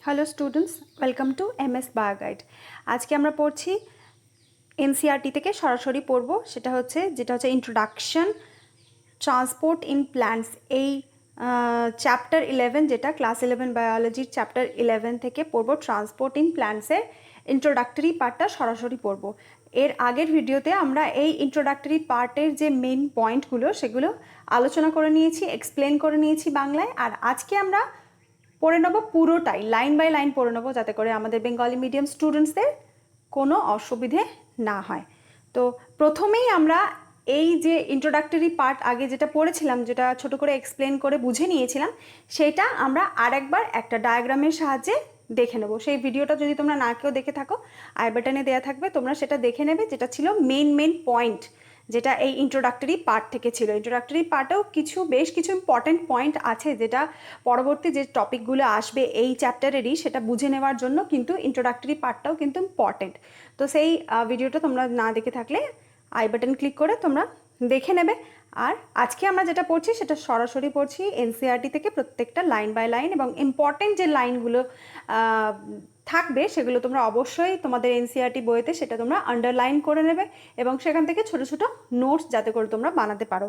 Hello students, welcome to MS bioguide. আজকে আমরা পড়ছি এনসিইআরটি থেকে সরাসরি পড়ব। যেটা হচ্ছে ইন্ট্রোডাকশন ট্রান্সপোর্ট ইন প্ল্যান্টস। এই চ্যাপ্টার 11, যেটা ক্লাস 11 বায়োলজির চ্যাপ্টার 11 থেকে পড়ব। ট্রান্সপোর্ট ইন প্ল্যান্টসের ইন্ট্রোডাক্টরি পার্টটা সরাসরি পড়ব। এর আগের ভিডিওতে আমরা এই ইন্ট্রোডাক্টরি পার্টের যে মেন পয়েন্টগুলো সেগুলো আলোচনা করে নিয়েছি, এক্সপ্লেন করে নিয়েছি বাংলায়। আর আজকে আমরা পড়ে নেবো পুরোটাই, লাইন বাই লাইন পড়ে নেবো, যাতে করে আমাদের বেঙ্গলি মিডিয়াম স্টুডেন্টসদের কোনো অসুবিধে না হয়। তো প্রথমেই আমরা এই যে ইন্ট্রোডাক্টরি পার্ট আগে যেটা পড়েছিলাম, যেটা ছোট করে এক্সপ্লেন করে বুঝে নিয়েছিলাম, সেটা আমরা আরেকবার একটা ডায়াগ্রামের সাহায্যে দেখে নেবো। সেই ভিডিওটা যদি তোমরা না কেউ দেখে থাকো, আই বাটনে দেওয়া থাকবে, তোমরা সেটা দেখে নেবে। যেটা ছিল মেন পয়েন্ট, যেটা এই ইন্ট্রোডাক্টরি পার্ট থেকে ছিল। ইন্ট্রোডাক্টরি পার্টেও বেশ কিছু ইম্পর্টেন্ট পয়েন্ট আছে, যেটা পরবর্তী যে টপিকগুলো আসবে এই চ্যাপ্টারেরই, সেটা বুঝে নেওয়ার জন্য কিন্তু ইন্ট্রোডাক্টরি পার্টটাও কিন্তু ইম্পর্টেন্ট। তো সেই ভিডিওটা তোমরা না দেখে থাকলে আই বাটন ক্লিক করে তোমরা দেখে নেবে। আর আজকে আমরা যেটা পড়ছি সেটা সরাসরি পড়ছি এনসিইআরটি থেকে, প্রত্যেকটা লাইন বাই লাইন, এবং ইম্পর্টেন্ট যে লাইনগুলো থাকবে সেগুলো তোমরা অবশ্যই তোমাদের এনসিইআরটি বইতে সেটা তোমরা আন্ডারলাইন করে নেবে, এবং সেখান থেকে ছোট ছোট নোটস যাতে করে তোমরা বানাতে পারো।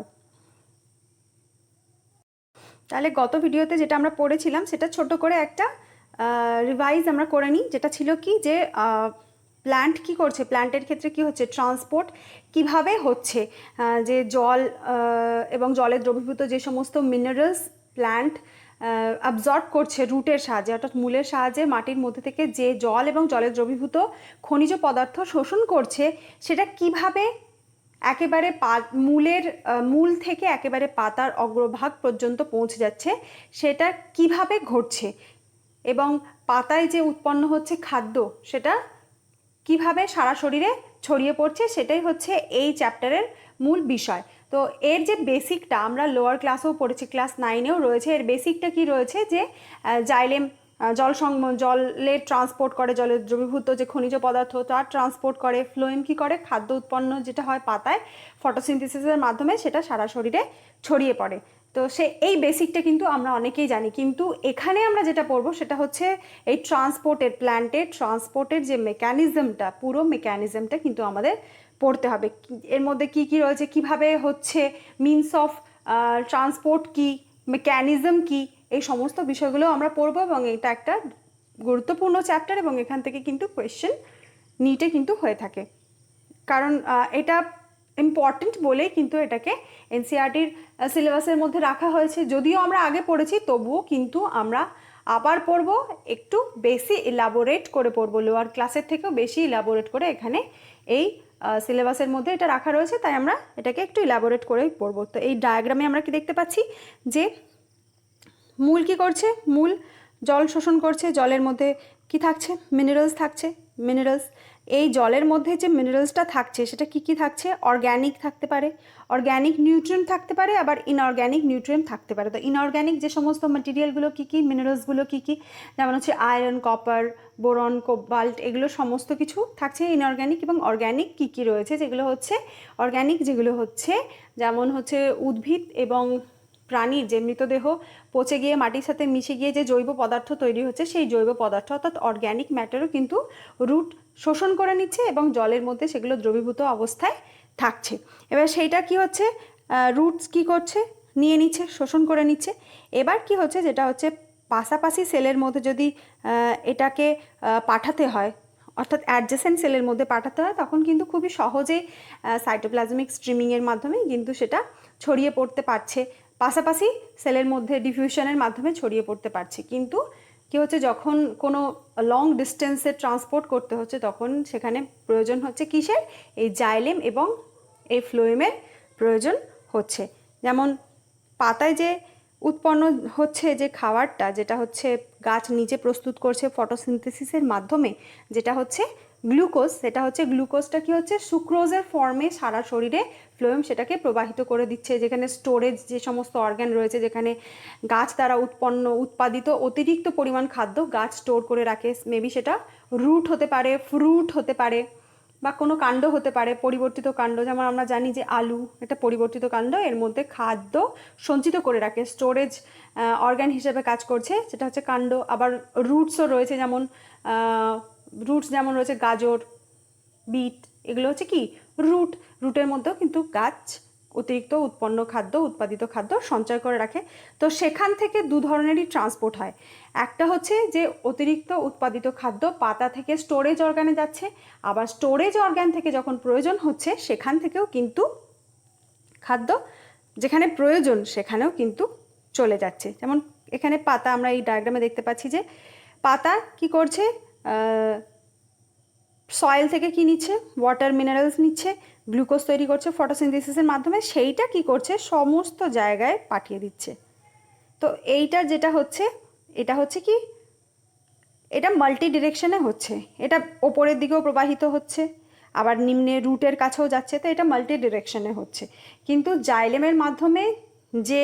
তাহলে গত ভিডিওতে যেটা আমরা পড়েছিলাম সেটা ছোট করে একটা রিভাইজ আমরা করে নিই। যেটা ছিল কি, যে প্ল্যান্ট কি করছে, প্ল্যান্টের ক্ষেত্রে কি হচ্ছে, ট্রান্সপোর্ট কিভাবে হচ্ছে, যে জল এবং জলের দ্রবীভূত যে সমস্ত মিনারেলস প্ল্যান্ট অ্যাবজর্ব করছে রুটের সাহায্যে, অর্থাৎ মূলের সাহায্যে মাটির মধ্যে থেকে যে জল এবং জলের দ্রবীভূত খনিজ পদার্থ শোষণ করছে, সেটা কিভাবে একেবারে মূল থেকে একেবারে পাতার অগ্রভাগ পর্যন্ত পৌঁছে যাচ্ছে, সেটা কিভাবে ঘটছে, এবং পাতায় যে উৎপন্ন হচ্ছে খাদ্য সেটা কিভাবে সারা শরীরে ছড়িয়ে পড়ছে, সেটাই হচ্ছে এই চ্যাপ্টারের মূল বিষয়। তো এর যে বেসিকটা আমরা লোয়ার ক্লাসেও পড়েছি, ক্লাস 9-এও রয়েছে। এর বেসিকটা কি রয়েছে, যে জাইলেম জলের ট্রান্সপোর্ট করে, জলের দ্রবীভূত যে খনিজ পদার্থ তার ট্রান্সপোর্ট করে। ফ্লোয়েম কি করে, খাদ্য উৎপন্ন যেটা হয় পাতায় ফটোসিনথেসিসের মাধ্যমে, সেটা সারা শরীরে ছড়িয়ে পড়ে। তো এই বেসিকটা কিন্তু আমরা অনেকেই জানি, কিন্তু এখানে আমরা যেটা পড়বো সেটা হচ্ছে এই প্ল্যান্টের ট্রান্সপোর্টের যে মেকানিজমটা, পুরো মেকানিজমটা কিন্তু আমাদের পড়তে হবে। এর মধ্যে কি কি রয়েছে, কিভাবে হচ্ছে, মিনস অফ ট্রান্সপোর্ট কি, মেকানিজম কি, এই সমস্ত বিষয়গুলো আমরা পড়বো। এবং এটা একটা গুরুত্বপূর্ণ চ্যাপ্টার, এবং এখান থেকে কিন্তু কোয়েশ্চেন নিটে কিন্তু হয়ে থাকে। কারণ এটা ইম্পর্টেন্ট বলেই কিন্তু এটাকে এনসিইআরটির সিলেবাসের মধ্যে রাখা হয়েছে। যদিও আমরা আগে পড়েছি, তবুও কিন্তু আমরা আবার পড়ব, একটু বেশি ইলাবোরেট করে পড়বো, লোয়ার ক্লাসের থেকেও বেশি ইলাবোরেট করে এখানে এই সিলেবাসের মধ্যে এটা রাখা রয়েছে, তাই আমরা এটাকে একটু ইলাবোরেট করেই পড়বো। তো এই ডায়াগ্রামে আমরা কি দেখতে পাচ্ছি, যে মূল কি করছে, মূল জল শোষণ করছে। জলের মধ্যে কি থাকছে, মিনারেলস থাকছে। মিনারেলস, এই জলের মধ্যে যে মিনারেলসটা থাকছে সেটা কি কি থাকছে, অর্গ্যানিক থাকতে পারে, অর্গ্যানিক নিউট্রিয়েন্ট থাকতে পারে, আবার ইনঅর্গ্যানিক নিউট্রিয়েন্ট থাকতে পারে। তো ইনঅর্গ্যানিক যে সমস্ত ম্যাটেরিয়ালগুলো কী কী, মিনারেলসগুলো কী কী, যেমন হচ্ছে আয়রন, কপার, বোরন, কোবাল্ট, এগুলো সমস্ত কিছু থাকছে ইনঅর্গ্যানিক। এবং অর্গ্যানিক কী কী রয়েছে, যেগুলো হচ্ছে অর্গ্যানিক, যেগুলো হচ্ছে যেমন হচ্ছে উদ্ভিদ এবং প্রাণীর যে মৃতদেহ পচে গিয়ে মাটির সাথে মিশে গিয়ে যে জৈব পদার্থ তৈরি হচ্ছে, সেই জৈব পদার্থ অর্থাৎ অর্গ্যানিক ম্যাটারও কিন্তু রুট শোষণ করে নিচ্ছে, এবং জলের মধ্যে সেগুলো দ্রবীভূত অবস্থায় থাকছে। এবার সেইটা কি হচ্ছে, রুটস কি করছে, নিয়ে নিচ্ছে, শোষণ করে নিচ্ছে। এবার কি হচ্ছে, যেটা হচ্ছে পাশাপাশি সেলের মধ্যে যদি এটাকে পাঠাতে হয়, অর্থাৎ অ্যাডজেসেন্ট সেলের মধ্যে পাঠাতে হয়, তখন কিন্তু খুবই সহজেই সাইটোপ্লাজমিক স্ট্রিমিংয়ের মাধ্যমে কিন্তু সেটা ছড়িয়ে পড়তে পারছে, পাশাপাশি সেলের মধ্যে ডিফিউশনের মাধ্যমে ছড়িয়ে পড়তে পারছে। কিন্তু কি হচ্ছে, যখন কোনো লং ডিস্টেন্সে ট্রান্সপোর্ট করতে হচ্ছে, তখন সেখানে প্রয়োজন হচ্ছে কিসের, এই জাইলেম এবং এই ফ্লোয়েমের প্রয়োজন হচ্ছে। যেমন পাতায় যে উৎপন্ন হচ্ছে যে খাবারটা, যেটা হচ্ছে গাছ নিজে প্রস্তুত করছে ফটোসিনথেসিসের মাধ্যমে, যেটা হচ্ছে গ্লুকোজ, সেটা হচ্ছে গ্লুকোজটা কি হচ্ছে সুক্রোজের ফর্মে সারা শরীরে ফ্লোয়েম সেটাকে প্রবাহিত করে দিচ্ছে। যেখানে স্টোরেজ যে সমস্ত অর্গান রয়েছে, যেখানে গাছ দ্বারা উৎপাদিত অতিরিক্ত পরিমাণ খাদ্য গাছ স্টোর করে রাখে, মেবি সেটা রুট হতে পারে, ফ্রুট হতে পারে, বা কোনো কাণ্ড হতে পারে, পরিবর্তিত কাণ্ড, যেমন আমরা জানি যে আলু একটা পরিবর্তিত কাণ্ড, এর মধ্যে খাদ্য সঞ্চিত করে রাখে, স্টোরেজ অর্গান হিসেবে কাজ করছে, সেটা হচ্ছে কাণ্ড। আবার রুটসও রয়েছে, যেমন রুটস যেমন রয়েছে গাজর, বিট, এগুলো হচ্ছে কি রুট। রুটের মধ্যেও কিন্তু গাছ অতিরিক্ত উৎপন্ন খাদ্য, উৎপাদিত খাদ্য সঞ্চয় করে রাখে। তো সেখান থেকে দু ধরনেরই ট্রান্সপোর্ট হয়। একটা হচ্ছে যে অতিরিক্ত উৎপাদিত খাদ্য পাতা থেকে স্টোরেজ অর্গানে যাচ্ছে, আবার স্টোরেজ অর্গান থেকে যখন প্রয়োজন হচ্ছে সেখান থেকেও কিন্তু খাদ্য যেখানে প্রয়োজন সেখানেও কিন্তু চলে যাচ্ছে। যেমন এখানে পাতা, আমরা এই ডায়াগ্রামে দেখতে পাচ্ছি যে পাতা কি করছে, সয়েল থেকে কি নিচ্ছে, ওয়াটার মিনারেলস নিচ্ছে, গ্লুকোজ তৈরি করছে ফটোসিনথেসিসের মাধ্যমে, সেইটা কি করছে সমস্ত জায়গায় পাঠিয়ে দিচ্ছে। তো এইটা যেটা হচ্ছে, এটা হচ্ছে কি, এটা মাল্টি ডিরেকশনে হচ্ছে, এটা ওপরের দিকেও প্রবাহিত হচ্ছে, আবার নিম্নে রুটের কাছেও যাচ্ছে, তো এটা মাল্টি ডিরেকশনে হচ্ছে। কিন্তু জাইলেমের মাধ্যমে যে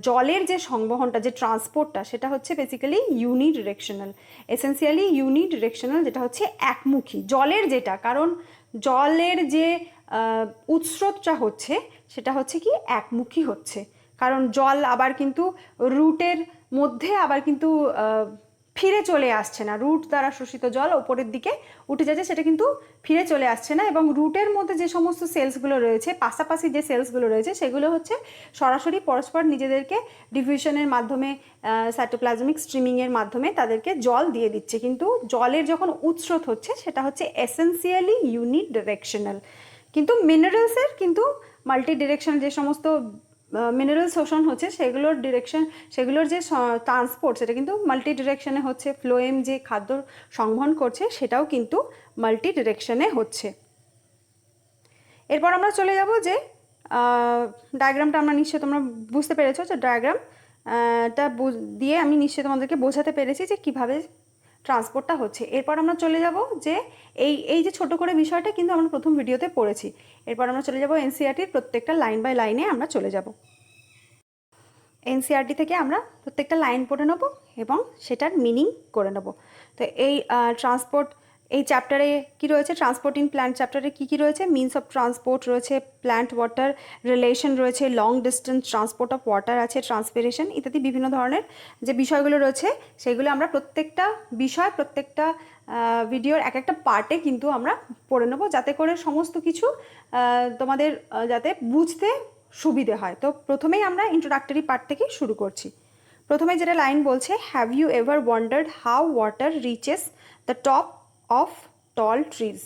জলের যে সংবহনটা, যে ট্রান্সপোর্টটা, সেটা হচ্ছে বেসিক্যালি ইউনিডিরেকশনাল, এসেন্সিয়ালি ইউনিডিরেকশনাল, যেটা হচ্ছে একমুখী জলের যেটা, কারণ জলের যে উৎস্রোতটা হচ্ছে সেটা হচ্ছে কি একমুখী হচ্ছে, কারণ জল আবার কিন্তু রুটের মধ্যে আবার কিন্তু ফিরে চলে আসছে না, রুট দ্বারা শোষিত জল ওপরের দিকে উঠে যাচ্ছে, সেটা কিন্তু ফিরে চলে আসছে না। এবং রুটের মধ্যে যে সমস্ত সেলসগুলো রয়েছে, পাশাপাশি যে সেলসগুলো রয়েছে, সেগুলো হচ্ছে সরাসরি পরস্পর নিজেদেরকে ডিফিউশনের মাধ্যমে, সাইটোপ্লাজমিক স্ট্রিমিংয়ের মাধ্যমে তাদেরকে জল দিয়ে দিচ্ছে। কিন্তু জলের যখন উৎস্রোত হচ্ছে সেটা হচ্ছে এসেন্সিয়ালি ইউনিডিরেকশনাল। কিন্তু মিনারেলসের কিন্তু মাল্টি ডিরেকশন, যে সমস্ত মিনারেল শোষণ হচ্ছে সেগুলোর ডিরেকশন, সেগুলোর যে ট্রান্সপোর্ট, সেটা কিন্তু মাল্টি ডিরেকশনে হচ্ছে। ফ্লোয়েম যে খাদ্য সংবহন করছে সেটাও কিন্তু মাল্টি ডিরেকশনে হচ্ছে। এরপর আমরা চলে যাব যে ডায়াগ্রামটা আমরা নিশ্চয়ই তোমরা বুঝতে পেরেছো, যে ডায়াগ্রামটা দিয়ে আমি নিশ্চয়ই তোমাদেরকে বোঝাতে পেরেছি যে কীভাবে ট্রান্সপোর্টটা হচ্ছে। এরপর আমরা চলে যাব যে এই যে ছোট করে বিষয়টা কিন্তু আমরা প্রথম ভিডিওতে পড়েছি। এরপর আমরা চলে যাব এনসিইআরটির প্রত্যেকটা লাইন বাই লাইনে আমরা চলে যাব। এনসিইআরটি থেকে আমরা প্রত্যেকটা লাইন পড়ে নেব এবং সেটার মিনিং করে নেব। তো এই ট্রান্সপোর্ট, এই চ্যাপ্টারে কি রয়েছে, ট্রান্সপোর্ট ইন প্ল্যান্ট চ্যাপ্টারে কী কী রয়েছে, মিনস অফ ট্রান্সপোর্ট রয়েছে, প্ল্যান্ট ওয়াটার রিলেশন রয়েছে, long distance transport of water আছে, ট্রান্সপিরেশন ইত্যাদি বিভিন্ন ধরনের যে বিষয়গুলো রয়েছে সেগুলো আমরা প্রত্যেকটা বিষয়, প্রত্যেকটা ভিডিওর এক একটা পার্টে কিন্তু আমরা পড়ে নেব, যাতে করে সমস্ত কিছু তোমাদের যাতে বুঝতে সুবিধে হয়। তো প্রথমেই আমরা ইন্ট্রোডাক্টরি পার্ট থেকে শুরু করছি। প্রথমে যেটা লাইন বলছে, have you ever wondered how water reaches the top of tall trees,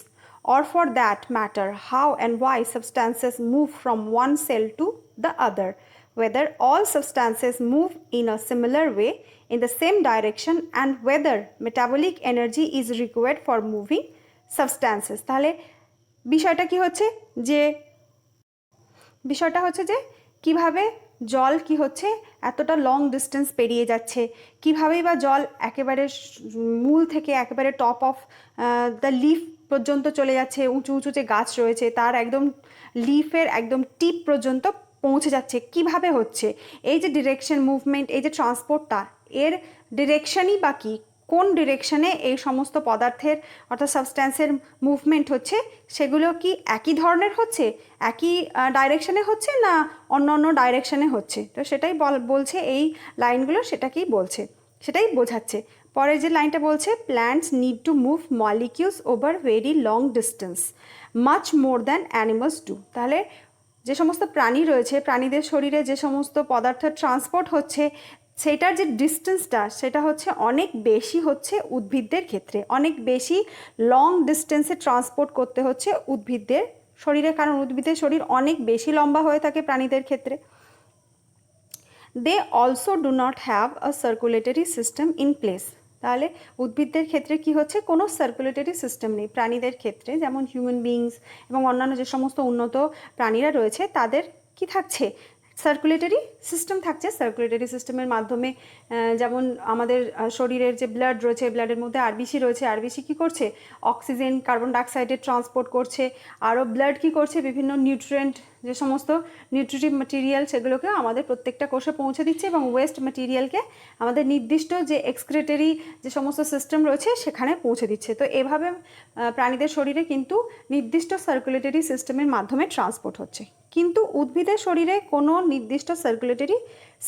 or for that matter how and why substances move from one cell to the other, whether all substances move in a similar way in the same direction, and whether metabolic energy is required for moving substances। তাহলে বিষয়টা কি হচ্ছে, যে বিষয়টা হচ্ছে যে কিভাবে জল কি হচ্ছে এতটা লং ডিস্টেন্স পেরিয়ে যাচ্ছে, কীভাবেই বা জল একেবারে মূল থেকে একেবারে টপ অফ দ্য লিফ পর্যন্ত চলে যাচ্ছে, উঁচু উঁচু যে গাছ রয়েছে তার একদম লিফের একদম টিপ পর্যন্ত পৌঁছে যাচ্ছে, কিভাবে হচ্ছে। এই যে ডিরেকশন, মুভমেন্ট, এই যে ট্রান্সপোর্টটা, এর ডিরেকশনই বা কী, কোন ডিরেকশনে এই সমস্ত পদার্থের অর্থাৎ সাবস্ট্যান্সের মুভমেন্ট হচ্ছে, সেগুলো কি একই ধরনের হচ্ছে, একই ডাইরেকশনে হচ্ছে, না অন্য অন্য ডাইরেকশনে হচ্ছে। তো সেটাই বলছে এই লাইনগুলো, সেটাকেই বলছে, সেটাই বোঝাচ্ছে। পরের যে লাইনটা বলছে, plants need to move molecules over very long distance much more than animals do. তাহলে যে সমস্ত প্রাণী রয়েছে, প্রাণীদের শরীরে যে সমস্ত পদার্থের ট্রান্সপোর্ট হচ্ছে, সেটার যে ডিস্টেন্সটা সেটা হচ্ছে অনেক বেশি হচ্ছে উদ্ভিদদের ক্ষেত্রে, অনেক বেশি লং ডিস্টেন্সে ট্রান্সপোর্ট করতে হচ্ছে উদ্ভিদদের শরীরে, কারণ উদ্ভিদের শরীর অনেক বেশি লম্বা হয়ে থাকে প্রাণীদের ক্ষেত্রে। They also do not have a circulatory system in place. তাহলে উদ্ভিদদের ক্ষেত্রে কি হচ্ছে, কোনো সার্কুলেটরি সিস্টেম নেই। প্রাণীদের ক্ষেত্রে যেমন হিউম্যান বিংস এবং অন্যান্য যে সমস্ত উন্নত প্রাণীরা রয়েছে তাদের কি থাকছে, সার্কুলেটরি সিস্টেম থাকছে। সার্কুলেটরি সিস্টেমের মাধ্যমে যেমন আমাদের শরীরের যে ব্লাড রয়েছে, ব্লাডের মধ্যে আরবিসি রয়েছে, আরবিসি কী করছে, অক্সিজেন কার্বন ডাইঅক্সাইডের ট্রান্সপোর্ট করছে। আরও ব্লাড কী করছে, বিভিন্ন নিউট্রিয়েন্ট যে সমস্ত নিউট্রিটিভ ম্যাটেরিয়াল সেগুলোকে আমাদের প্রত্যেকটা কোষে পৌঁছে দিচ্ছে, এবং ওয়েস্ট ম্যাটেরিয়ালকে আমাদের নির্দিষ্ট যে এক্সক্রেটরি যে সমস্ত সিস্টেম রয়েছে সেখানে পৌঁছে দিচ্ছে। তো এভাবে প্রাণীদের শরীরে কিন্তু নির্দিষ্ট সার্কুলেটরি সিস্টেমের মাধ্যমে ট্রান্সপোর্ট হচ্ছে। কিন্তু উদ্ভিদের শরীরে কোনো নির্দিষ্ট সার্কুলেটরি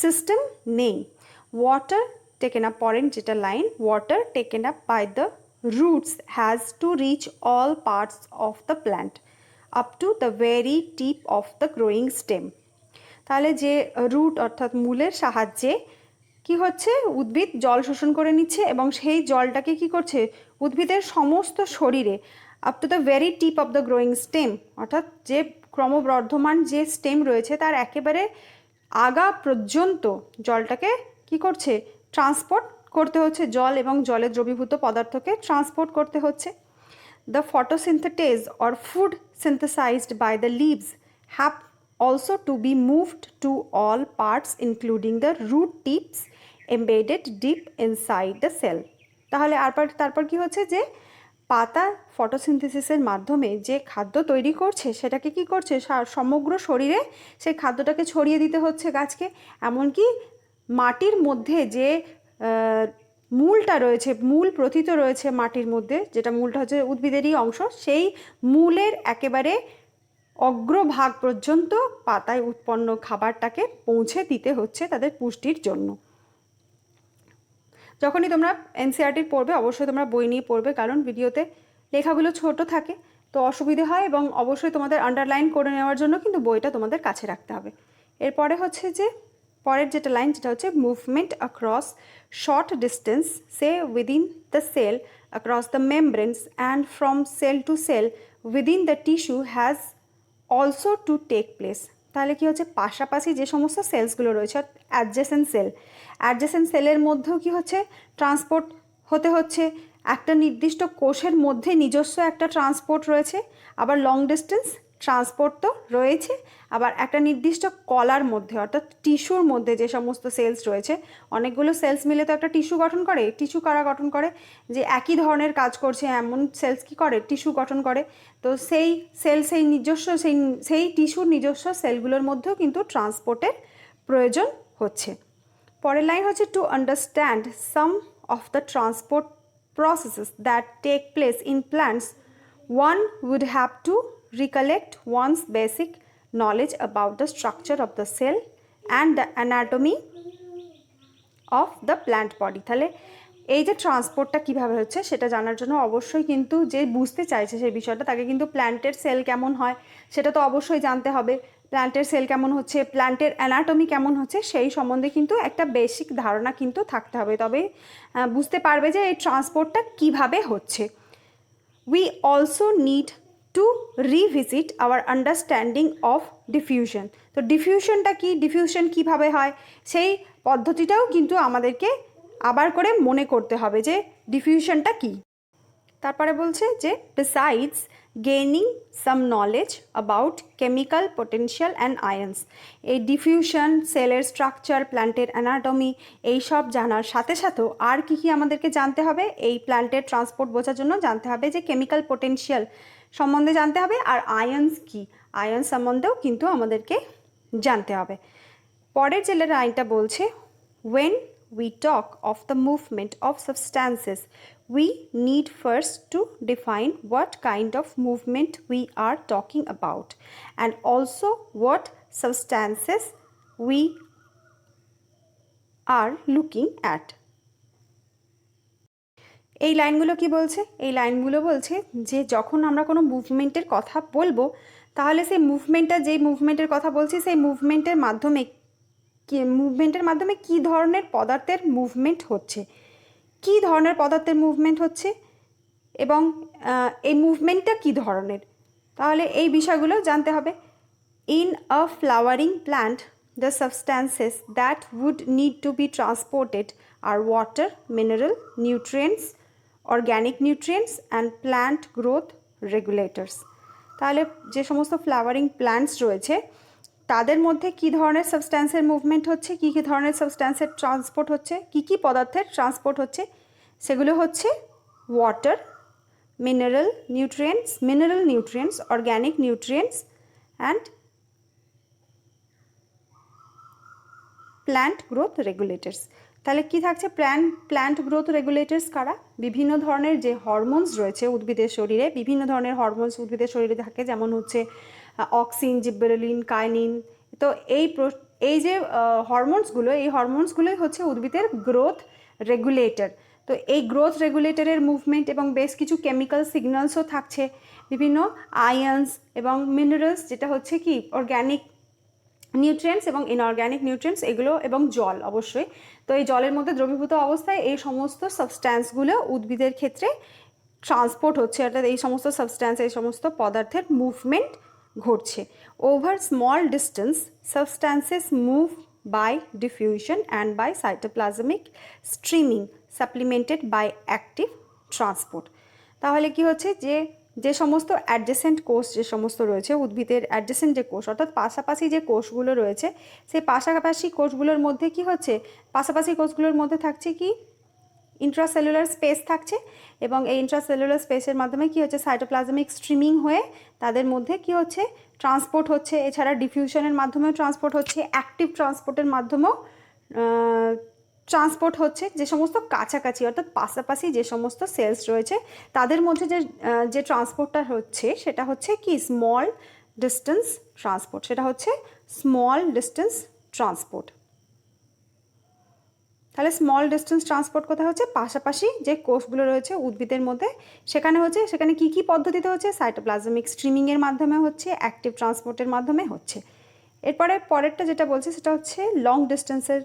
সিস্টেম নেই। ওয়াটার টেকেন আপ, পরের যেটা লাইন, water taken up by the roots has to reach all parts of the plant up to the very tip of the growing stem. তাহলে যে রুট অর্থাৎ মূলের সাহায্যে কি হচ্ছে, উদ্ভিদ জল শোষণ করে নিচ্ছে এবং সেই জলটাকে কি করছে উদ্ভিদের সমস্ত শরীরে up to the very tip of the growing stem, অর্থাৎ যে ক্রমবর্ধমান যে স্টেম রয়েছে তার একেবারে আগা পর্যন্ত জলটাকে কি করছে, ট্রান্সপোর্ট করতে হচ্ছে। জল এবং জলে দ্রবীভূত পদার্থকে ট্রান্সপোর্ট করতে হচ্ছে। The photosynthesis or food synthesized by the leaves have also to be moved to all parts including the root tips embedded deep inside the cell. তাহলে তারপর কি হচ্ছে যে পাতা ফটোসিনথেসিসের মাধ্যমে যে খাদ্য তৈরি করছে সেটাকে কি করছে, সমগ্র শরীরে সেই খাদ্যটাকে ছড়িয়ে দিতে হচ্ছে গাছকে। এমনকি মাটির মধ্যে যে মূলটা রয়েছে, মূল প্রথিত রয়েছে মাটির মধ্যে, যেটা মূলটা হচ্ছে উদ্ভিদেরই অংশ, সেই মূলের একেবারে অগ্রভাগ পর্যন্ত পাতায় উৎপন্ন খাবারটাকে পৌঁছে দিতে হচ্ছে তাদের পুষ্টির জন্য। যখনই তোমরা এনসিইআরটির পড়বে অবশ্যই তোমরা বই নিয়ে পড়বে, কারণ ভিডিওতে লেখাগুলো ছোট থাকে তো অসুবিধে হয়, এবং অবশ্যই তোমাদের আন্ডারলাইন করে নেওয়ার জন্য কিন্তু বইটা তোমাদের কাছে রাখতে হবে। এরপরে হচ্ছে যে পরের যেটা লাইন, যেটা হচ্ছে movement across short distance say within the cell across the membranes and from cell to cell within the tissue has also to take place. তাহলে কি হচ্ছে, পাশাপাশি যে সমস্ত সেলসগুলো রয়েছে অ্যাডজেসেন্ট সেলের মধ্যেও কি হচ্ছে, ট্রান্সপোর্ট হতে হচ্ছে। একটা নির্দিষ্ট কোষের মধ্যে নিজস্ব একটা ট্রান্সপোর্ট রয়েছে, আবার লং ডিস্টেন্স ট্রান্সপোর্ট তো রয়েছে, আবার একটা নির্দিষ্ট কলার মধ্যে অর্থাৎ টিস্যুর মধ্যে যে সমস্ত সেলস রয়েছে, অনেকগুলো সেলস মিলে তো একটা টিস্যু গঠন করে। টিস্যু কারা গঠন করে, যে একই ধরনের কাজ করছে এমন সেলস কি করে, টিস্যু গঠন করে। তো সেই সেল সেই নিজস্ব সেই টিস্যুর নিজস্ব সেলগুলোর মধ্যেও কিন্তু ট্রান্সপোর্টের প্রয়োজন হচ্ছে। পরের লাইন হচ্ছে to understand some of the transport processes that take place in plants, one would have to recollect one's basic knowledge about the structure of the cell and the anatomy of the plant body. তাহলে এই যে ট্রান্সপোর্টটা কীভাবে হচ্ছে সেটা জানার জন্য অবশ্যই কিন্তু যে বুঝতে চাইছে সেই বিষয়টা, তাকে কিন্তু প্ল্যান্টের সেল কেমন হয় সেটা তো অবশ্যই জানতে হবে। প্ল্যান্টের সেল কেমন হচ্ছে, প্ল্যান্টের অ্যানাটমি কেমন হচ্ছে, সেই সম্বন্ধে কিন্তু একটা বেসিক ধারণা কিন্তু থাকতে হবে, তবে বুঝতে পারবে যে এই ট্রান্সপোর্টটা কিভাবে হচ্ছে। We also need to revisit our understanding of diffusion. তো ডিফিউশনটা কি, ডিফিউশন কিভাবে হয় সেই পদ্ধতিটাও কিন্তু আমাদেরকে আবার করে মনে করতে হবে যে ডিফিউশনটা কি। তারপরে বলছে যে besides gaining some knowledge about chemical potential and আয়ন্স, এই ডিফিউশন, সেলের স্ট্রাকচার, প্ল্যান্টের অ্যানাটমি, এইসব জানার সাথে সাথেও আর কি কি আমাদেরকে জানতে হবে, এই প্ল্যান্টের ট্রান্সপোর্ট বোঝার জন্য জানতে হবে যে কেমিক্যাল পোটেনশিয়াল সম্বন্ধে জানতে হবে, আর আয়ন্স কি, আয়ন সম্বন্ধেও কিন্তু আমাদেরকে জানতে হবে। পরের যে লাইনটা বলছে when we talk of the movement of substances, we need first to define what kind of movement we are talking about and also what substances we are looking at. এই লাইনগুলো কি বলছে, এই লাইনগুলো বলছে যে যখন আমরা কোনো মুভমেন্টের কথা বলবো তাহলে সেই মুভমেন্টটা, যেই মুভমেন্টের কথা বলছি সেই মুভমেন্টের মাধ্যমে কী ধরনের পদার্থের মুভমেন্ট হচ্ছে, কী ধরনের পদার্থের মুভমেন্ট হচ্ছে এবং এই মুভমেন্টটা কী ধরনের, তাহলে এই বিষয়গুলো জানতে হবে। In a flowering plant the substances that would need to be transported are water, mineral, nutrients, organic nutrients and plant growth regulators. তাহলে যে সমস্ত ফ্লাওয়ারিং প্ল্যান্টস রয়েছে তাদের মধ্যে কী ধরনের সাবস্ট্যান্সের মুভমেন্ট হচ্ছে, কী কী ধরনের সাবস্ট্যান্সের ট্রান্সপোর্ট হচ্ছে, কী কী পদার্থের ট্রান্সপোর্ট হচ্ছে, সেগুলো হচ্ছে water, mineral nutrients, organic nutrients and plant growth regulators. তাহলে কি থাকছে? প্ল্যান্ট গ্রোথ রেগুলেটরস কারা? বিভিন্ন ধরনের যে হরমোনস রয়েছে উদ্ভিদের শরীরে, বিভিন্ন ধরনের হরমোনস উদ্ভিদের শরীরে থাকে, যেমন হচ্ছে অক্সিন, জিব্বেরেলিন, কাইনিন। তো এই যে হরমোনসগুলোই হচ্ছে উদ্ভিদের গ্রোথ রেগুলেটর। তো এই গ্রোথ রেগুলেটরের মুভমেন্ট এবং বেশ কিছু কেমিক্যাল সিগন্যালসও থাকছে, বিভিন্ন আয়ন্স এবং মিনারেলস, যেটা হচ্ছে কি অর্গ্যানিক নিউট্রিয়েন্টস এবং ইনঅর্গ্যানিক নিউট্রিয়েন্টস, এগুলো এবং জল অবশ্যই। তো এই জলের মধ্যে দ্রবীভূত অবস্থায় এই সমস্ত সাবস্ট্যান্সগুলো উদ্ভিদের ক্ষেত্রে ট্রান্সপোর্ট হচ্ছে, অর্থাৎ এই সমস্ত সাবস্ট্যান্স, এই সমস্ত পদার্থের মুভমেন্ট ঘটছে। Over small distance substances move by diffusion and by cytoplasmic streaming supplemented by active transport. তাহলে কি হচ্ছে, যে সমস্ত অ্যাডজেসেন্ট কোষ যে সমস্ত রয়েছে উদ্ভিদের, অ্যাডজেসেন্ট যে কোষ অর্থাৎ পাশাপাশি যে কোষগুলো রয়েছে, সেই পাশাপাশি কোষগুলোর মধ্যে কি হচ্ছে, পাশাপাশি কোষগুলোর মধ্যে থাকছে কি ইন্ট্রাসেলুলার স্পেস থাকছে, এবং এই ইন্ট্রাসেলুলার স্পেসের মাধ্যমে কি হচ্ছে সাইটোপ্লাজমিক স্ট্রিমিং হয়ে তাদের মধ্যে কি হচ্ছে ট্রান্সপোর্ট হচ্ছে। এছাড়া ডিফিউশনের মাধ্যমেও ট্রান্সপোর্ট হচ্ছে, অ্যাক্টিভ ট্রান্সপোর্টের মাধ্যমেও ট্রান্সপোর্ট হচ্ছে। যে সমস্ত কাছাকাছি অর্থাৎ পাশাপাশি যে সমস্ত সেলস রয়েছে তাদের মধ্যে যে ট্রান্সপোর্টটা হচ্ছে সেটা হচ্ছে কি স্মল ডিস্টেন্স ট্রান্সপোর্ট, সেটা হচ্ছে স্মল ডিস্টেন্স ট্রান্সপোর্ট। তাহলে স্মল ডিস্টেন্স ট্রান্সপোর্ট কোথায় হচ্ছে? পাশাপাশি যে কোষগুলো রয়েছে উদ্ভিদের মধ্যে সেখানে কী কী পদ্ধতিতে হচ্ছে? সাইটোপ্লাজমিক স্ট্রিমিংয়ের মাধ্যমে হচ্ছে, অ্যাক্টিভ ট্রান্সপোর্টের মাধ্যমে হচ্ছে। পরেরটা যেটা বলছে সেটা হচ্ছে লং ডিস্টেন্সের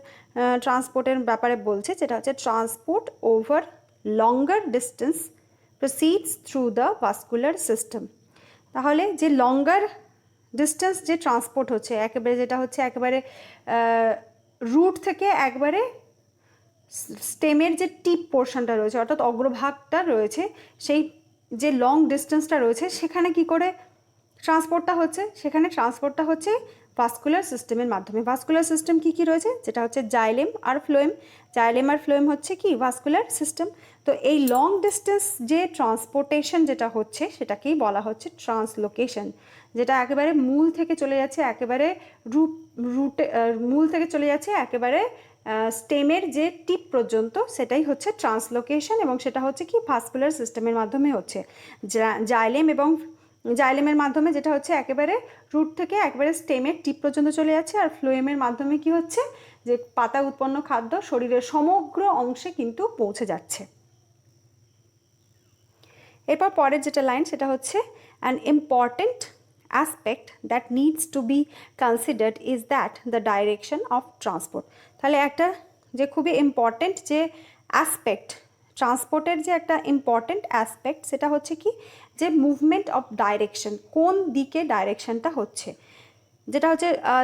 ট্রান্সপোর্টের ব্যাপারে বলছে, যেটা হচ্ছে transport over longer distance proceeds through the vascular system. তাহলে যে লঙ্গার ডিস্টেন্স যে ট্রান্সপোর্ট হচ্ছে, যেটা হচ্ছে একেবারে রুট থেকে একবারে স্টেমের যে টিপ পোর্শনটা রয়েছে অর্থাৎ অগ্রভাগটা রয়েছে, সেই যে লং ডিস্টেন্সটা রয়েছে সেখানে কি করে ট্রান্সপোর্টটা হচ্ছে? সেখানে ট্রান্সপোর্টটা হচ্ছে ভাস্কুলার সিস্টেমের মাধ্যমে। ভাস্কুলার সিস্টেম কি কি রয়েছে? যেটা হচ্ছে জাইলেম আর ফ্লোয়েম হচ্ছে কি ভাস্কুলার সিস্টেম। তো এই লং ডিস্টেন্স যে ট্রান্সপোর্টেশন যেটা হচ্ছে সেটাকেই বলা হচ্ছে ট্রান্সলোকেশন, যেটা একেবারে মূল থেকে চলে যাচ্ছে একেবারে মূল থেকে চলে যাচ্ছে একেবারে স্টেমের যে টিপ পর্যন্ত, সেটাই হচ্ছে ট্রান্সলোকেশন, এবং সেটা হচ্ছে কি ভাস্কুলার সিস্টেমের মাধ্যমে হচ্ছে। জাইলেমের মাধ্যমে যেটা হচ্ছে একেবারে রুট থেকে একেবারে স্টেমের টিপ পর্যন্ত চলে যাচ্ছে, আর ফ্লোয়েমের মাধ্যমে কি হচ্ছে যে পাতা উৎপন্ন খাদ্য শরীরের সমগ্র অংশে কিন্তু পৌঁছে যাচ্ছে। এরপর পরের যেটা লাইন সেটা হচ্ছে an important aspect that needs to be considered is that the direction of transport। তাহলে একটা যে খুবই ইম্পর্টেন্ট যে অ্যাসপেক্ট, ট্রান্সপোর্টের যে একটা ইম্পর্টেন্ট অ্যাসপেক্ট সেটা হচ্ছে কি যে মুভমেন্ট অফ ডাইরেকশন, কোন দিকে ডাইরেকশনটা হচ্ছে।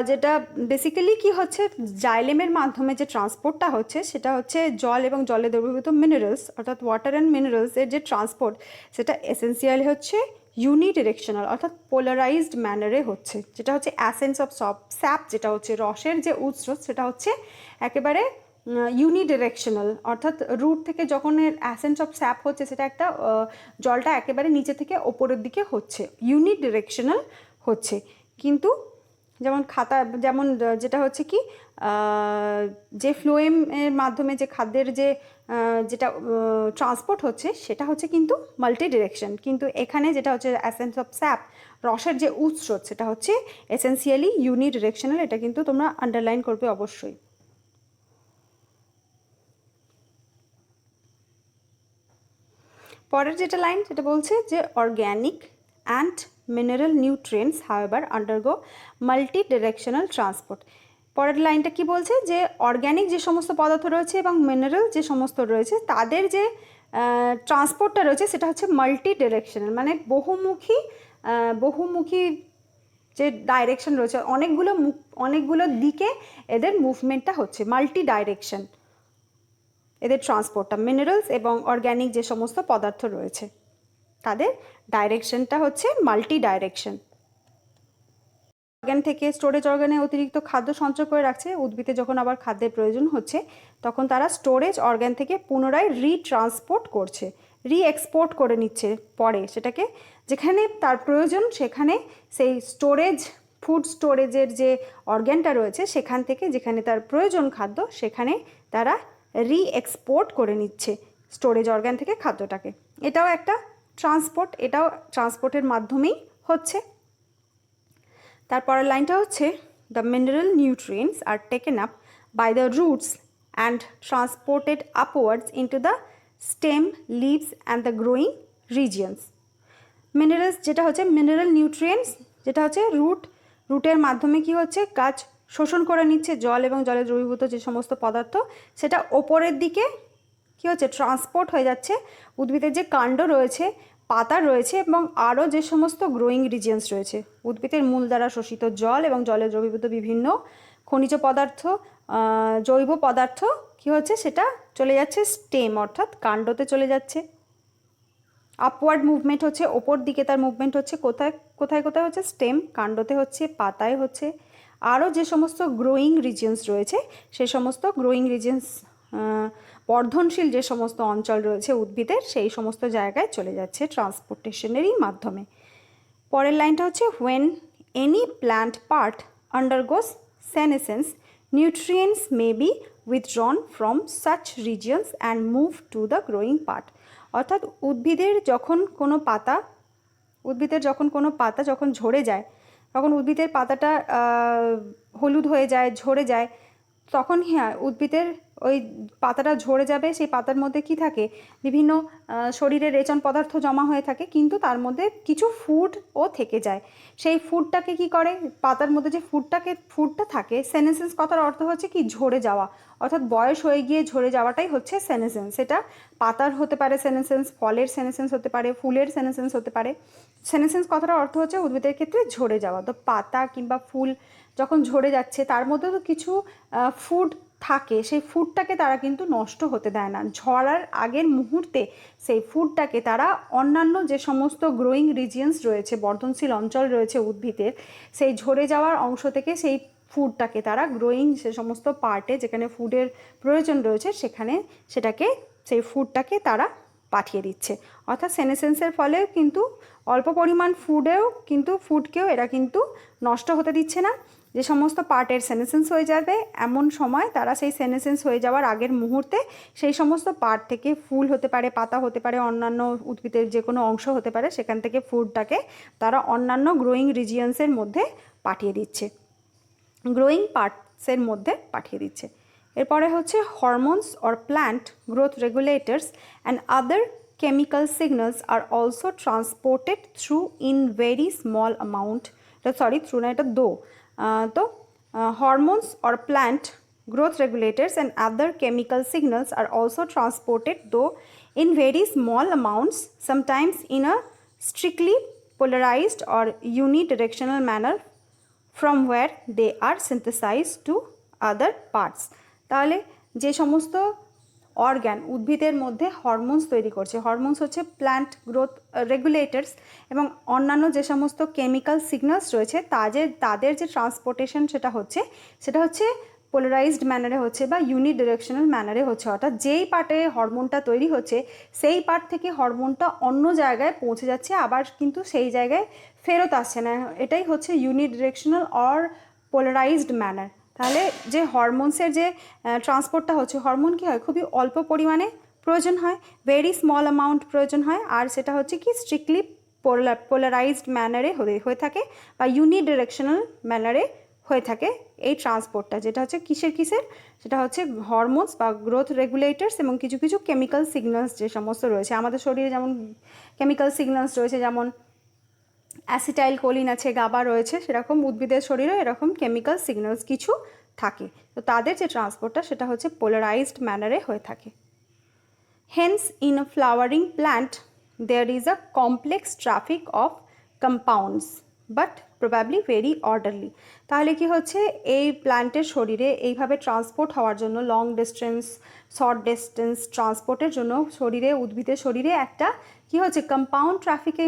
যেটা বেসিক্যালি কি হচ্ছে, জাইলেমের মাধ্যমে যে ট্রান্সপোর্টটা হচ্ছে সেটা হচ্ছে জল এবং জলে দ্রবীভূত মিনারেলস অর্থাৎ ওয়াটার অ্যান্ড মিনারেলসের যে ট্রান্সপোর্ট সেটা এসেন্সিয়ালি হচ্ছে ইউনিডিরেকশনাল অর্থাৎ পোলারাইজড ম্যানারে হচ্ছে। যেটা হচ্ছে অ্যাসেন্স অফ স্যাপ, যেটা হচ্ছে রসের যে উৎস, সেটা হচ্ছে একেবারে ইউনিডিরেকশনাল, অর্থাৎ রুট থেকে যখন অ্যাসেন্স অফ স্যাপ হচ্ছে সেটা একটা জলটা একেবারে নিচে থেকে ওপরের দিকে হচ্ছে, ইউনিডিরেকশনাল হচ্ছে। কিন্তু যেমন যেটা হচ্ছে কি যে ফ্লোয়েমের মাধ্যমে যে খাদ্যের যেটা ট্রান্সপোর্ট হচ্ছে সেটা হচ্ছে কিন্তু মাল্টি ডিরেকশন, কিন্তু এখানে যেটা হচ্ছে অ্যাসেন্স অফ স্যাপ, রসের যে উৎস, সেটা হচ্ছে এসেন্সিয়ালি ইউনিডিরেকশনাল। এটা কিন্তু তোমরা আন্ডারলাইন করবে অবশ্যই। পরের যেটা লাইন সেটা বলছে যে organic and mineral nutrients however undergo multi directional transport. পরের লাইনটা কি বলছে যে অর্গ্যানিক যে সমস্ত পদার্থ রয়েছে এবং মিনারেল যে সমস্ত রয়েছে তাদের যে ট্রান্সপোর্টটা রয়েছে সেটা হচ্ছে মাল্টি ডিরেকশনাল, মানে বহুমুখী যে ডাইরেকশন রয়েছে, অনেকগুলো দিকে এদের মুভমেন্টটা হচ্ছে, মাল্টি ডাইরেকশন এদের ট্রান্সপোর্টটা। মিনারেলস এবং অর্গ্যানিক যে সমস্ত পদার্থ রয়েছে তাদের ডাইরেকশনটা হচ্ছে মাল্টি ডাইরেকশন। অর্গান থেকে স্টোরেজ অর্গানে অতিরিক্ত খাদ্য সঞ্চয় করে রাখছে, উদ্ভিদে যখন আবার খাদ্যের প্রয়োজন হচ্ছে তখন তারা স্টোরেজ অর্গান থেকে পুনরায় রিট্রান্সপোর্ট করছে, এক্সপোর্ট করে নিচ্ছে পরে সেটাকে, যেখানে তার প্রয়োজন সেখানে সেই স্টোরেজ ফুড স্টোরেজের যে অর্গ্যানটা রয়েছে সেখান থেকে যেখানে তার প্রয়োজন খাদ্য সেখানে তারা এক্সপোর্ট করে নিচ্ছে স্টোরেজ অর্গ্যান থেকে খাদ্যটাকে। এটাও একটা ট্রান্সপোর্ট, এটাও ট্রান্সপোর্টের মাধ্যমেই হচ্ছে। তারপরের লাইনটা হচ্ছে the mineral nutrients are taken up by the roots and transported upwards into the stem, leaves and the growing regions. Minerals যেটা হচ্ছে মিনারেল নিউট্রিয়েন্টস, যেটা হচ্ছে রুটের মাধ্যমে কি হচ্ছে গাছ শোষণ করে নিচ্ছে জল এবং জলে দ্রবীভূত যে সমস্ত পদার্থ, সেটা ওপরের দিকে কি হচ্ছে ট্রান্সপোর্ট হয়ে যাচ্ছে উদ্ভিদের যে কাণ্ড রয়েছে, পাতা রয়েছে এবং আরও যে সমস্ত গ্রোয়িং রিজিয়ন্স রয়েছে। উদ্ভিদের মূল দ্বারা শোষিত জল এবং জলে দ্রবীভূত বিভিন্ন খনিজ পদার্থ, জৈব পদার্থ কি হচ্ছে সেটা চলে যাচ্ছে স্টেম অর্থাৎ কাণ্ডতে চলে যাচ্ছে। আপওয়ার্ড মুভমেন্ট হচ্ছে ওপর দিকে, তার মুভমেন্ট হচ্ছে কোথায় কোথায় কোথায় হচ্ছে স্টেম, কাণ্ডতে হচ্ছে, পাতায় হচ্ছে, আরও যে সমস্ত গ্রোয়িং রিজিয়ন্স রয়েছে সেই সমস্ত গ্রোয়িং রিজিয়ন্স, বর্ধনশীল যে সমস্ত অঞ্চল রয়েছে উদ্ভিদের সেই সমস্ত জায়গায় চলে যাচ্ছে ট্রান্সপোর্টেশনেরই মাধ্যমে। পরের লাইনটা হচ্ছে when any plant part undergoes senescence, nutrients may be withdrawn from such regions and move to the growing part. অর্থাৎ উদ্ভিদের যখন কোনো পাতা যখন ঝরে যায়, তখন উদ্ভিদের পাতাটা হলুদ হয়ে যায়, ঝরে যায়, তখন হ্যাঁ উদ্ভিদের ওই পাতাটা ঝরে যাবে, সেই পাতার মধ্যে কি থাকে বিভিন্ন শরীরে রেচন পদার্থ জমা হয়ে থাকে, কিন্তু তার মধ্যে কিছু ফুডও থেকে যায়। সেই ফুডটাকে কি করে, পাতার মধ্যে যে ফুডটা থাকে, সেনেসেন্স কথার অর্থ হচ্ছে কি ঝরে যাওয়া, অর্থাৎ বয়স হয়ে গিয়ে ঝরে যাওয়াটাই হচ্ছে সেনেসেন্স। সেটা পাতার হতে পারে সেনেসেন্স, ফলের সেনেসেন্স হতে পারে, ফুলের সেনেসেন্স হতে পারে। সেনেসেন্স কথাটার অর্থ হচ্ছে উদ্ভিদের ক্ষেত্রে ঝরে যাওয়া। তো পাতা কিংবা ফুল যখন ঝরে যাচ্ছে তার মধ্যে তো কিছু ফুড থাকে, সেই ফুডটাকে তারা কিন্তু নষ্ট হতে দেয় না। ঝরার আগের মুহূর্তে সেই ফুডটাকে তারা অন্যান্য যে সমস্ত গ্রোয়িং রিজিয়ন্স রয়েছে, বর্ধনশীল অঞ্চল রয়েছে উদ্ভিদের, সেই ঝরে যাওয়ার অংশ থেকে সেই ফুডটাকে তারা গ্রোয়িং সে সমস্ত পার্টে যেখানে ফুডের প্রয়োজন রয়েছে সেখানে সেই ফুডটাকে তারা পাঠিয়ে দিচ্ছে। অর্থাৎ সেনেসেন্সের ফলে কিন্তু অল্প পরিমাণ ফুডকেও এরা কিন্তু নষ্ট হতে দিচ্ছে না। যে সমস্ত পার্টের সেনেসেন্স হয়ে যাবে এমন সময় তারা সেই সেনেসেন্স হয়ে যাওয়ার আগের মুহূর্তে সেই সমস্ত পার্ট থেকে, ফুল হতে পারে, পাতা হতে পারে, অন্যান্য উদ্ভিদের যে কোনো অংশ হতে পারে, সেখান থেকে ফুডটাকে তারা অন্যান্য গ্রোয়িং রিজিয়ন্সের মধ্যে পাঠিয়ে দিচ্ছে, গ্রোয়িং পার্টসের মধ্যে পাঠিয়ে দিচ্ছে। এরপরে হচ্ছে hormones or plant growth regulators and other chemical signals are also transported through in very small amount, through না, এটা তো hormones or plant growth regulators and other chemical signals are also transported though in very small amounts, sometimes in a strictly polarized or unidirectional manner from where they are synthesized to other parts. তাহলে যে সমস্ত organ উদ্ভিদের মধ্যে hormones তৈরি করছে, hormones হচ্ছে plant growth regulators, এবং অন্যান্য যে সমস্ত কেমিক্যাল সিগন্যালস রয়েছে তাদের যে ট্রান্সপোর্টেশন সেটা হচ্ছে পোলারাইজড ম্যানারে হচ্ছে বা ইউনিডিরেকশনাল ম্যানারে হচ্ছে। অর্থাৎ যেই পার্টে হরমোনটা তৈরি হচ্ছে সেই পার্ট থেকে হরমোনটা অন্য জায়গায় পৌঁছে যাচ্ছে, আবার কিন্তু সেই জায়গায় ফেরত আসছে না। এটাই হচ্ছে ইউনিডিরেকশনাল অর পোলারাইজড ম্যানার। তাহলে যে হরমোনসের যে ট্রান্সপোর্টটা হচ্ছে, হরমোন কী হয় খুবই অল্প পরিমাণে প্রয়োজন হয়, ভেরি স্মল অ্যামাউন্ট প্রয়োজন হয়, আর সেটা হচ্ছে কি স্ট্রিক্টলি পোলারাইজড ম্যানারে হয়ে থাকে বা ইউনিডিরেকশনাল ম্যানারে হয়ে থাকে এই ট্রান্সপোর্টটা, যেটা হচ্ছে কিসের সেটা হচ্ছে হরমোনস বা গ্রোথ রেগুলেটরস এবং কিছু কিছু কেমিক্যাল সিগন্যালস যে সমস্ত রয়েছে আমাদের শরীরে, যেমন কেমিক্যাল সিগন্যালস রয়েছে, যেমন অ্যাসিটাইল কোলিন আছে, গাবা রয়েছে, সেরকম উদ্ভিদের শরীরে এরকম কেমিক্যাল সিগন্যালস কিছু থাকে। তো তাদের যে ট্রান্সপোর্টটা সেটা হচ্ছে পোলারাইজড ম্যানারে হয়ে থাকে। Hence in a flowering plant there is a complex traffic of compounds but probably very orderly. তাহলে কি হচ্ছে এই প্ল্যান্টের শরীরে এইভাবে ট্রান্সপোর্ট হওয়ার জন্য লং ডিস্টেন্স, শর্ট ডিস্টেন্স ট্রান্সপোর্টের জন্য উদ্ভিদের শরীরে একটা কি হচ্ছে কম্পাউন্ড ট্রাফিকে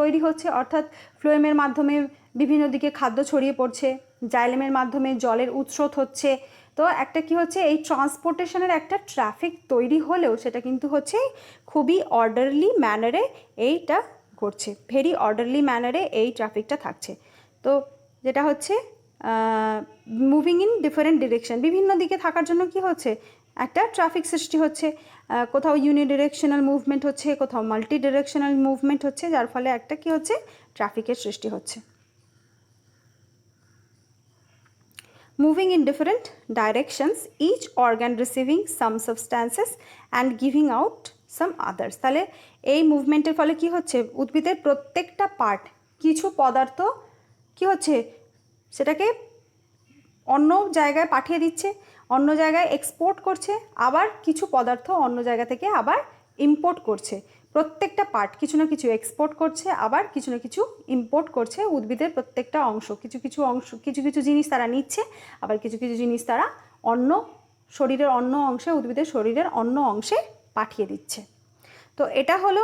তৈরি হচ্ছে, অর্থাৎ ফ্লোয়েমের মাধ্যমে বিভিন্ন দিকে খাদ্য ছড়িয়ে পড়ছে, জাইলেমের মাধ্যমে জলের উৎস্রোত হচ্ছে। তো একটা কি হচ্ছে, এই ট্রান্সপোর্টেশনের একটা ট্রাফিক তৈরি হলেও সেটা কিন্তু হচ্ছে খুবই অর্ডারলি ম্যানারে এইটা করছে, ভেরি অর্ডারলি ম্যানারে এই ট্রাফিকটা থাকছে। তো যেটা হচ্ছে মুভিং ইন ডিফারেন্ট ডিরেকশন, বিভিন্ন দিকে থাকার জন্য কি হচ্ছে, একটা ট্রাফিক সৃষ্টি হচ্ছে। কোথাও ইউনিডিরেকশনাল মুভমেন্ট হচ্ছে, কোথাও মাল্টি ডিরেকশনাল মুভমেন্ট হচ্ছে, যার ফলে একটা কি হচ্ছে, ট্রাফিকের সৃষ্টি হচ্ছে। Moving in different directions, each organ receiving some substances and giving out some others. তাহলে এই মুভমেন্টের ফলে কি হচ্ছে, উদ্ভিদের প্রত্যেকটা পার্ট কিছু পদার্থ কি হচ্ছে, সেটাকে অন্য জায়গায় পাঠিয়ে দিচ্ছে, অন্য জায়গায় এক্সপোর্ট করছে, আবার কিছু পদার্থ অন্য জায়গা থেকে আবার ইম্পোর্ট করছে। প্রত্যেকটা পার্ট কিছু না কিছু এক্সপোর্ট করছে, আবার কিছু না কিছু ইম্পোর্ট করছে। উদ্ভিদের প্রত্যেকটা অংশ কিছু কিছু জিনিস তারা নিচ্ছে, আবার কিছু কিছু জিনিস তারা অন্য শরীরের অন্য অংশে, উদ্ভিদের শরীরের অন্য অংশে পাঠিয়ে দিচ্ছে। তো এটা হলো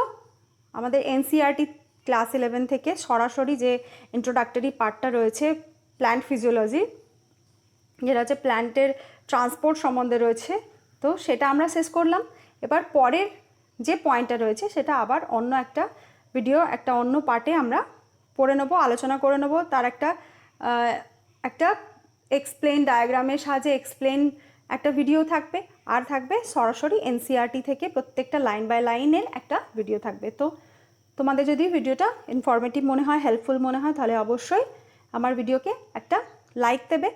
আমাদের এনসিইআরটি ক্লাস 11 থেকে সরাসরি যে ইন্ট্রোডাক্টরি পার্টটা রয়েছে প্ল্যান্ট ফিজিওলজি, যেটা হচ্ছে প্ল্যান্টের ট্রান্সপোর্ট সম্বন্ধে রয়েছে। তো সেটা আমরা শেষ করলাম। এবার পরের যে পয়েন্টটা রয়েছে সেটা আবার অন্য একটা ভিডিও, একটা অন্য পার্টে আমরা পড়ে নেবো, আলোচনা করে নেবো। তার একটা এক্সপ্লেন ডায়াগ্রামের সাহায্যে এক্সপ্লেন একটা ভিডিও থাকবে, আর থাকবে সরাসরি এনসিইআরটি থেকে প্রত্যেকটা লাইন বাই লাইনের একটা ভিডিও থাকবে। তো তোমাদের যদি ভিডিওটা ইনফরমেটিভ মনে হয়, হেল্পফুল মনে হয়, তাহলে অবশ্যই আমার ভিডিওকে একটা লাইক দেবে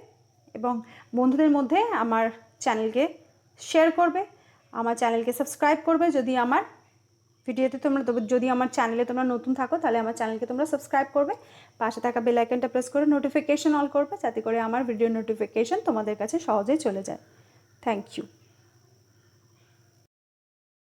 এবং বন্ধুদের মধ্যে আমার চ্যানেলকে শেয়ার করবে, আমার চ্যানেলকে সাবস্ক্রাইব করবে। যদি আমার চ্যানেলে তোমরা নতুন থাকো তাহলে আমার চ্যানেলকে তোমরা সাবস্ক্রাইব করবে, পাশে থাকা বেল আইকনটা প্রেস করে নোটিফিকেশন অল করবে, যাতে করে আমার ভিডিও নোটিফিকেশন তোমাদের কাছে সহজেই চলে যায়। Thank you.